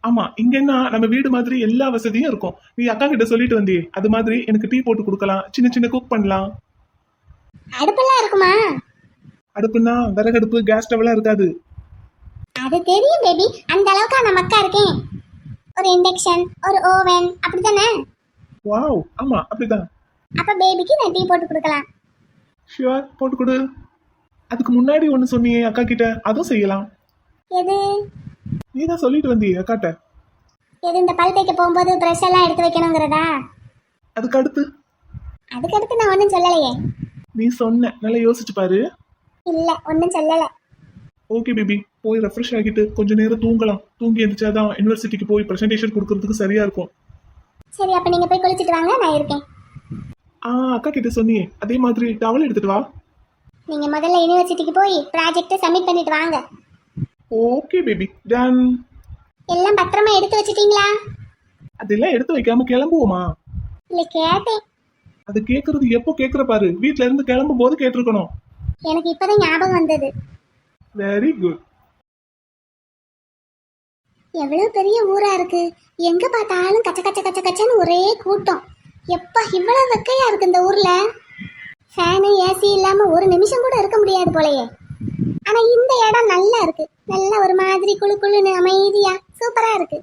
ஆமா, இங்க என்ன நம்ம வீடு மாதிரி எல்லா வசதியும் இருக்கும். நீ அக்கா கிட்ட சொல்லிட்டு வந்தியே, அது மாதிரி எனக்கு டீ போட்டு கொடுக்கலாம், சின்ன சின்ன குக் பண்ணலாம். அடுப்பெல்லாம் இருக்குமா? அடுப்புனா விறகடுப்பு, கேஸ் ஸ்டவ்லாம் இருக்காது. அது தெரியும் பேபி, அந்த அளவுக்கு நான் மக்கா இருக்கேன். ஒரு இண்டக்ஷன், ஒரு ஓவன், அப்படிதானே? வாவ், ஆமா அப்படிதான். அப்ப பேபிக்கு நான் டீ போட்டு கொடுக்கலாம். ஷியோர், போட்டு கொடு. அதுக்கு முன்னாடி ஒன்னு சொன்னியே அக்கா கிட்ட, அதுவும் செய்யலாம். எது? நீ தான் சொல்லிட்டு வந்தியே அக்காட்ட. எது? இந்த பல் தேய்க்க போகும்போது பிரஷ் எல்லாம் எடுத்து வைக்கணுங்கிறதா? அதுக்கு அடுத்து நான் ஒன்றும் சொல்லலையே. நீ சொன்ன, நல்லா யோசிச்சு பாரு. இல்ல, ஒன்றும் சொல்லல. ஓகே பேபி, போய் ரெஃப்ரெஷ் ஆகிட்டு கொஞ்ச நேரம் தூங்கலாம். தூங்கி எந்திரிச்சாதான் யூனிவர்சிட்டிக்கு போய் ப்ரெசன்டேஷன் கொடுக்கறதுக்கு சரியா இருக்கும். சரி, அப்ப நீங்க போய் குளிச்சிட்டு வாங்க, நான் இருக்கேன். அக்கா கிட்ட சொன்னியே, அதே மாதிரி டவல் எடுத்துட்டு வா. நீங்க முதல்ல யூனிவர்சிட்டிக்கு போய் ப்ராஜெக்ட்டை சப்மிட் பண்ணிட்டு வாங்க. Okay baby, done. எல்லாம் பத்திரமா எடுத்து வச்சிட்டீங்களா? அதெல்லாம் எடுத்து வைக்காம கிளம்புவோமா? இல்ல கேட்டேன். அது கேக்குறது எப்போ கேக்குற பாரு, வீட்ல இருந்து கிளம்பும் போது கேட்டிருக்கணும். எனக்கு இப்பதான் ஞாபகம் வந்தது. Very good. எவ்வளவு பெரிய ஊரா இருக்கு. எங்க பார்த்தாலும் கச்ச கச்ச கச்ச கச்சன்னு ஒரே கூட்டம். எப்பா இவ்வளவு வெக்கையா இருக்கு இந்த ஊர்ல. ஃபேனு ஏசி இல்லாம ஒரு நிமிஷம் கூட இருக்க முடியாது போலயே. ஆனா இந்த இடம் நல்லா இருக்கு. நல்ல ஒரு மாதிரி குளு குளுன்னு அமைதியா சூப்பரா இருக்கு.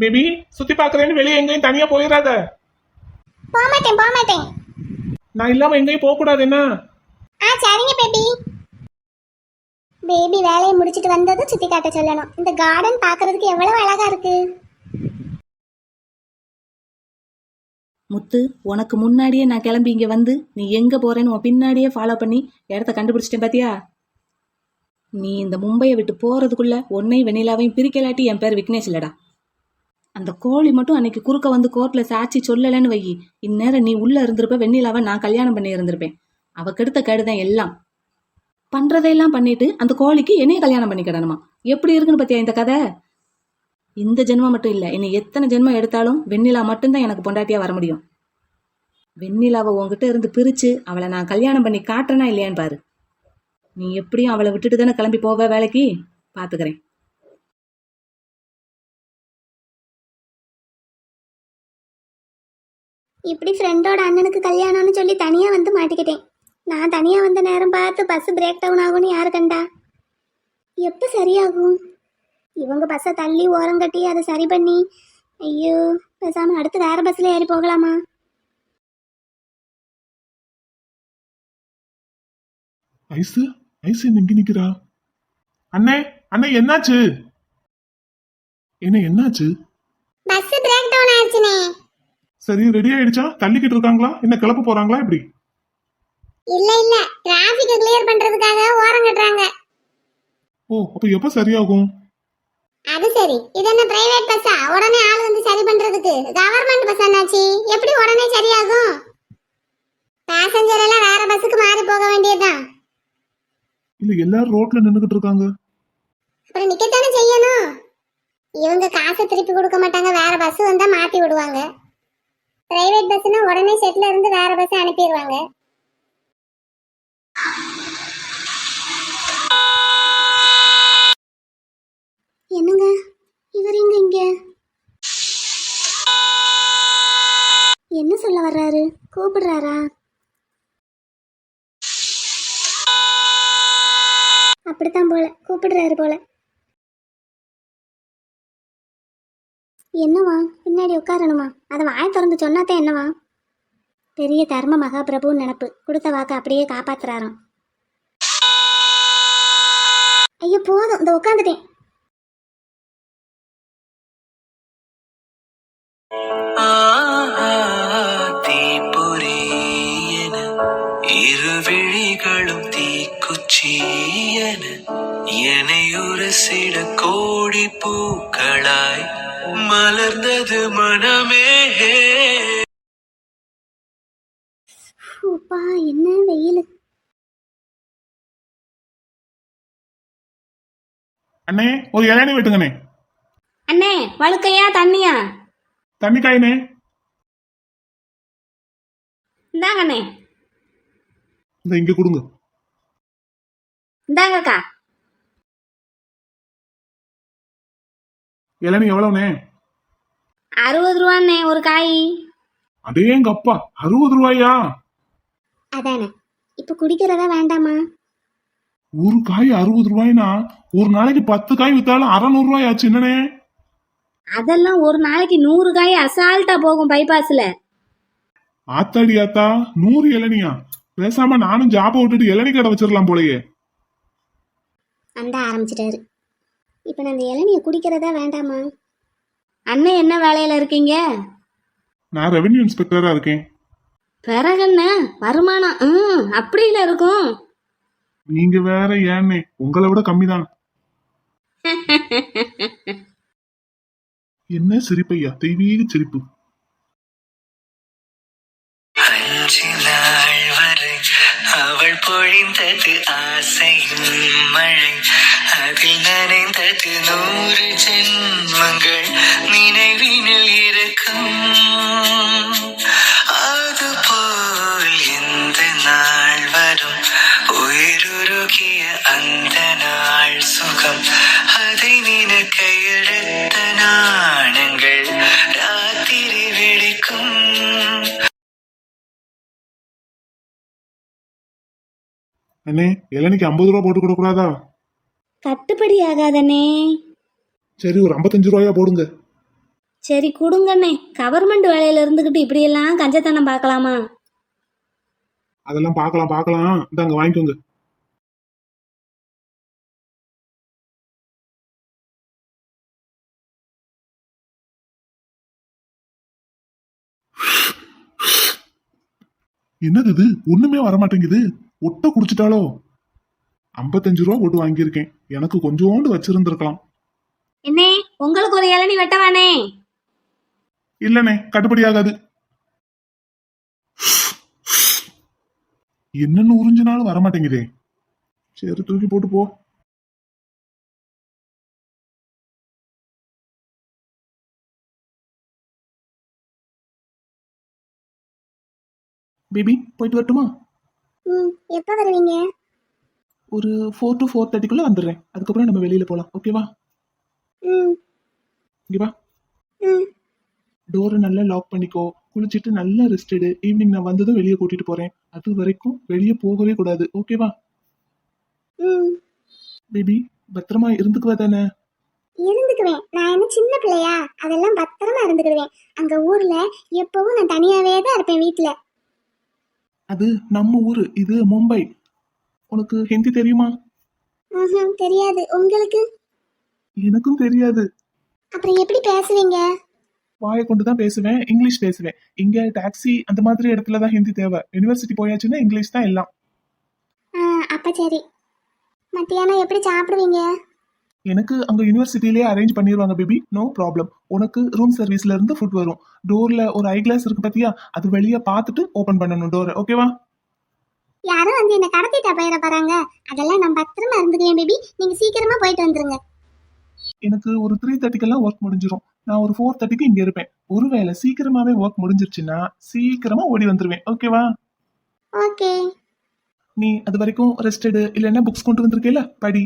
பேபி, சுத்தி பாக்குறேன்னு வெளியே எங்கேயும் தனியா போயிடாத. போக மாட்டேன். நான் இல்லாம எங்கேயும் போக கூடாது என்ன? சரிங்க பேபி. பேபி வேலையை முடிச்சிட்டு வந்ததும் சுத்தி காட்ட சொல்லணும். இந்த கார்டன் பாக்குறதுக்கு எவ்வளவு அழகா இருக்கு. முத்து, உனக்கு முன்னாடியே நான் கிளம்பி இங்க வந்து நீ எங்க போறேன்னு உன் பின்னாடியே ஃபாலோ பண்ணி இடத்த கண்டுபிடிச்சிட்டேன் பாத்தியா? நீ இந்த மும்பையை விட்டு போறதுக்குள்ள உன்னையும் வெண்ணிலாவையும் பிரிக்கலாட்டி என் பேர் விக்னேஷ் இல்லடா. அந்த கோழி மட்டும் அன்னைக்கு குறுக்க வந்து கோர்ட்ல சாட்சி சொல்லலன்னு வை, இந்நேரம் நீ உள்ள இருந்திருப்ப, வெண்ணிலாவை நான் கல்யாணம் பண்ணி இருந்திருப்பேன். அவ கெடுத்த கேடுதான் எல்லாம். பண்றதையெல்லாம் பண்ணிட்டு அந்த கோழிக்கு என்னைய கல்யாணம் பண்ணிக்கிடணுமா? எப்படி இருக்குன்னு பத்தியா இந்த கதை? இந்த ஜென்மம் மட்டும் இல்ல, இனி எத்தனை ஜென்மம் எடுத்தாலும் வெண்ணிலா மட்டும்தான் எனக்கு பொண்டாட்டியா வர முடியும். வெண்ணிலாவை உங்ககிட்ட இருந்து பிரிச்சு அவளை நான் கல்யாணம் பண்ணி காட்டுறேனா இல்லையான்னு பாரு. நீ எப்படியும் அவளை விட்டுட்டு தானே கிளம்பி போவ வேலைக்கு, பாத்துக்கிறேன். இப்படி ஃப்ரெண்டோட அண்ணனுக்கு கல்யாணம்னு சொல்லி தனியா வந்து மாட்டிக்கிட்டேன். நான் தனியா வந்த நேரம் பார்த்து பஸ் பிரேக் டவுன் ஆகும்னு யாரு கண்டா? எப்போ சரியாகும்? இவங்க பஸ்ஸை தள்ளி ஓரம் கட்டி அதை சரி பண்ணி, ஐயோ பேசாம அடுத்து வேற பஸ்ல ஏறி போகலாமா? ஐசு, ஐசு இங்க நிக்கிறா. அண்ணே, அண்ணே என்னாச்சு? என்னாச்சு? பஸ் பிரேக் டவுன் ஆயிடுச்சுனே. சரி, ரெடி ஆயிடுச்சா? தள்ளிக்கிட்டு இருக்காங்களா? என்ன கிளப்ப போறாங்களா இப்படி? இல்ல டிராபிக் கிளியர் பண்றதுக்காக ஓரம் கட்டுறாங்க. ஓ, அப்ப எப்ப சரியாகும்? அது சரி, இது என்ன பிரைவேட் பஸ்ஸா? உடனே ஆள் வந்து சரி பண்றதுக்கு? கவர்மெண்ட் பஸ் என்னாச்சு? எப்படி உடனே சரியாகும்? பேசஞ்சர் எல்லாம் வேற பஸ்ஸுக்கு மாறி போக வேண்டியதுதான். இல்ல, எல்லாரும் ரோட்ல நின்னுகிட்டு இருக்காங்க. அப்புறம் நிக்கத்தானே செய்யணும். இவங்க காசு திருப்பி கொடுக்க மாட்டாங்க, வேற பஸ் வந்தா மாத்தி விடுவாங்க. பிரைவேட் பஸ்னா உடனே செட்ல இருந்து வேற பஸ் அனுப்பிடுவாங்க. என்னங்க இவர் இங்க என்ன சொல்ல வர்றாரு? கூப்பிடுறாரா? அப்படித்தான் போல, கூப்பிடுறாரு போல. என்னவா? பின்னாடி உட்காரணுமா? அதை வாய் திறந்து சொன்னாத்தே என்னவா? பெரிய தர்ம மகாபிரபுன்னு நினப்பு. கொடுத்த வாக்கு அப்படியே காப்பாத்துறாராம். ஐயோ போதும், இந்த உட்காந்துட்டேன். தீப்பொறியன இரு விழிகளும் தீக்குச்சியன எனையுரசிட கோடி பூக்களாய் மலர்ந்தது மனமே. அப்பா என்ன வெயில். அண்ணே, ஒரு இளநீ வெட்டுங்கண்ணே. அண்ணே, வழுக்கையா தண்ணியா? தண்ணி காயினே. இந்தாங்கண்ணே. இந்த இங்க கொடுங்க. இந்தாங்கக்கா. இளநீ எவ்வளவுண்ணே? 60 ரூபாண்ணே ஒரு காய். அடேங்க அப்பா, 60 ரூபாயா? அதானே, இப்ப குடிக்கிறதா வேண்டாமா? ஒரு காய் 60 ரூபாய்னா ஒரு நாளைக்கு 10 காய் வித்தாலும் 600 ரூபாய் ஆச்சு. என்னண்ணே? அதெல்லாம் ஒரு நாளைக்கு 100 காய் அசால்ட்டா போகும் பைபாஸ்ல. ஆத்தாடி ஆத்தா, 100 இளநியா? பேசாம நானும் ஜாப விட்டுட்டு இளநீ கடை வச்சிடலாம் போலயே. அந்த ஆரம்பிச்சிட்டாரு. இப்ப நான் அந்த இளநியை குடிக்கிறதா வேண்டாமா? அண்ணே என்ன வேலையில இருக்கீங்க? நான் ரெவென்யூ இன்ஸ்பெக்டரா இருக்கேன். பிறகுண்ண வருமானம் அப்படியில இருக்கும். நீங்க வேற ஏன்னே, உங்களை விட கம்மிதான். என்ன சிரிப்பையா, தெய்வீக சிரிப்பு. அஞ்சிலாள் வரை அவள் பொழிந்தது ஆசையின் மழை, அதில் நனைந்தது 100 ஜென்மங்கள் நினைவினில் இருக்கும். அதுபோல் எந்த நாள் வரும், உயிருருகிய அந்த நாள் சுகம், அதை நினைக்க எடுத்த நாணங்கள் ராத்திரி வெடிக்கும். அண்ணே இளநிக்கு 50 ரூபா போட்டு கொடுக்கூடாதா? கட்டுப்படி ஆகாதண்ணே. சரி ஒரு 55 ரூபாயா போடுங்க. சரி கொடுங்கண்ணே. கவர்மெண்ட் வேலையில இருந்துக்கிட்டு இப்படியெல்லாம் கஞ்சத்தனம் பார்க்கலாமா? அதெல்லாம் பார்க்கலாம் இந்தாங்க வாங்கிக்கோங்க. என்னது இது ஒண்ணுமே வரமாட்டேங்குது, ஒட்ட குடிச்சிட்டாலோ? 55 ரூபா போட்டு வாங்கியிருக்கேன், எனக்கு கொஞ்சோண்டு வச்சிருந்திருக்கலாம். என்னே உங்களுக்கு ஒரு இளநீ வெட்டவானே? இல்லனே கட்டுப்படி ஆகாது. என்னன்னு உறிஞ்சினாலும் வரமாட்டேங்குதே. சரி தூக்கி போட்டு போ. பேபி போயிட்டு வரட்டுமா? ம், எப்போ வருவீங்க? ஒரு 4 to 4:30 வந்துடுறேன். அதுக்கப்புறம் நம்ம வெளியில போலாம். ஓகேவா? ம். இங்க வா. ம். டோரை நல்லா லாக் பண்ணிக்கோ. குளிச்சுட்டு நல்லா ரெஸ்ட் எடு. ஈவினிங் நான் வந்ததும் வெளியே கூட்டிட்டு போறேன். அது வரைக்கும் வெளியே போகவே கூடாது. ஓகேவா? ம். பேபி பத்திரமா இருந்துக்குவ தானே? இருந்துக்குவேன். நான் என்ன சின்ன பிள்ளையா? அதெல்லாம் பத்திரமா இருந்துக்கிடுவேன். அங்க ஊர்ல எப்பவும் நான் தனியாவே தான் இருப்பேன் வீட்டுல. அது நம்ம ஊரு, இது மும்பை. உனக்கு ஹிந்தி தெரியுமா? தெரியாது. உங்களுக்கு? எனக்கும் தெரியாது. அப்புறம் எப்படி பேசுவீங்க? வாயை கொண்டு தான் பேசுவேன், இங்கிலீஷ் பேசுவேன். இங்க டாக்ஸி அந்த மாதிரி இடத்துல தான் ஹிந்தி தேவை. யுனிவர்சிட்டி போயாச்சுன்னா இங்கிலீஷ் தான் எல்லாம். அப்ப சரி. மத்தியானம் எப்படி சாப்பிடுவீங்க? எனக்கு அங்க யூனிவர்சிட்டிலேயே அரேஞ்ச் பண்ணிடுவாங்க பேபி, நோ ப்ராப்ளம். உனக்கு ரூம் சர்வீஸ்ல இருந்து ஃபுட் வரும். டோர்ல ஒரு ஐ கிளாஸ் இருக்கு பாத்தியா, அது வெளியே பார்த்துட்டு ஓபன் பண்ணணும் டோர். ஓகேவா? யாரும் வந்து என்ன கடத்திட்டா போயிட போறாங்க. அதெல்லாம் நான் பத்திரமா இருந்துக்குவேன் பேபி. நீங்க சீக்கிரமா போயிட்டு வந்துருங்க. எனக்கு ஒரு 3:30 ஒர்க் முடிஞ்சிரும். நான் ஒரு 4:30 இங்க இருப்பேன். ஒருவேளை சீக்கிரமாவே ஒர்க் முடிஞ்சிருச்சுன்னா சீக்கிரமா ஓடி வந்துருவேன். ஓகேவா? ஓகே. நீ அது வரைக்கும் ரெஸ்ட் எடு. இல்லைன்னா புக்ஸ் கொண்டு வந்திருக்கேல, படி.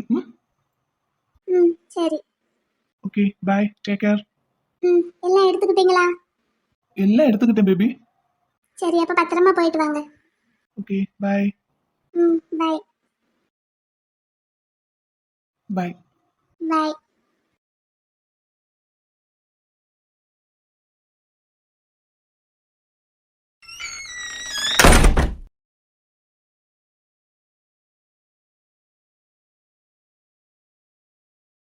சரி. Okay bye, take care. எல்லாம் எடுத்துக்கிட்டீங்களா? எல்லாம் எடுத்துக்கிட்டேன் பேபி. சரி, அப்ப பத்திரமா போயிட்டு வாங்க. Okay bye. Bye. Bye. By.